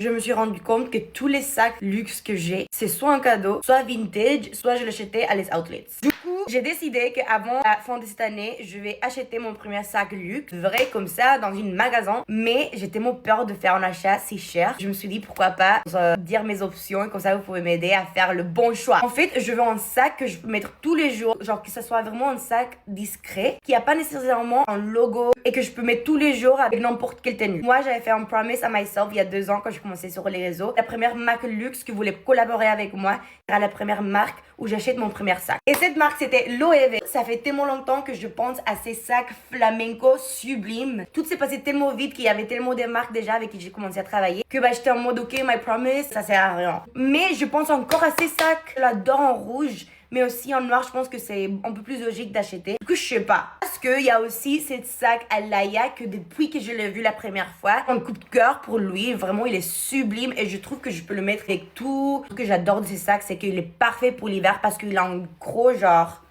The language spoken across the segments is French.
je me suis rendu compte que tous les sacs luxe que j'ai, c'est soit un cadeau, soit vintage, soit je l'achetais à les outlets. Du coup, j'ai décidé qu'avant la fin de cette année, je vais acheter mon premier sac luxe, vrai comme ça, dans un magasin. Mais j'ai tellement peur de faire un achat si cher. Je me suis dit pourquoi pas dire mes options et comme ça vous pouvez m'aider à faire le bon choix. En fait, je veux un sac que je peux mettre tous les jours, genre que ça soit vraiment un sac discret, qui a pas nécessairement un logo et que je peux mettre tous les jours avec n'importe quelle tenue. Moi, j'avais fait un promise à myself il y a 2 ans quand j'ai commencé sur les réseaux. La première marque luxe qui voulait collaborer avec moi sera la première marque où j'achète mon premier sac. Et cette marque, c'était Loewe. Ça fait tellement longtemps que je pense à ces sacs flamenco sublimes. Tout s'est passé tellement vite qu'il y avait tellement de marques déjà avec qui j'ai commencé à travailler que j'étais en mode ok, my promise, ça sert à rien. Mais je pense encore à ces sacs. Je l'adore en rouge. Mais aussi en noir, je pense que c'est un peu plus logique d'acheter. Du coup, je sais pas. Parce qu'il y a aussi cette sac à Laia que depuis que je l'ai vu la première fois, un coup de cœur pour lui. Vraiment, il est sublime et je trouve que je peux le mettre avec tout. Ce que j'adore de ces sacs, c'est qu'il est parfait pour l'hiver parce qu'il a un gros genre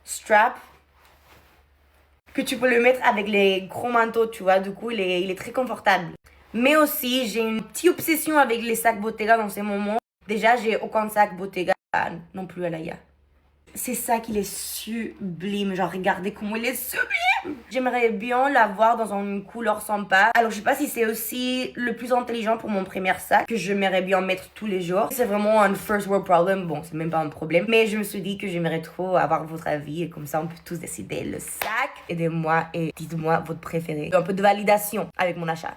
strap que tu peux le mettre avec les gros manteaux, tu vois. Du coup, il est très confortable. Mais aussi, j'ai une petite obsession avec les sacs Bottega dans ces moments. Déjà, j'ai aucun sac Bottega non plus à Laia. C'est ça qu'il est sublime. Genre, regardez comment il est sublime. J'aimerais bien l'avoir dans une couleur sympa. Alors, je sais pas si c'est aussi le plus intelligent pour mon premier sac que j'aimerais bien mettre tous les jours. C'est vraiment un first world problem. Bon, c'est même pas un problème. Mais je me suis dit que j'aimerais trop avoir votre avis. Et comme ça, on peut tous décider le sac. Aidez-moi et dites-moi votre préféré. Un peu de validation avec mon achat.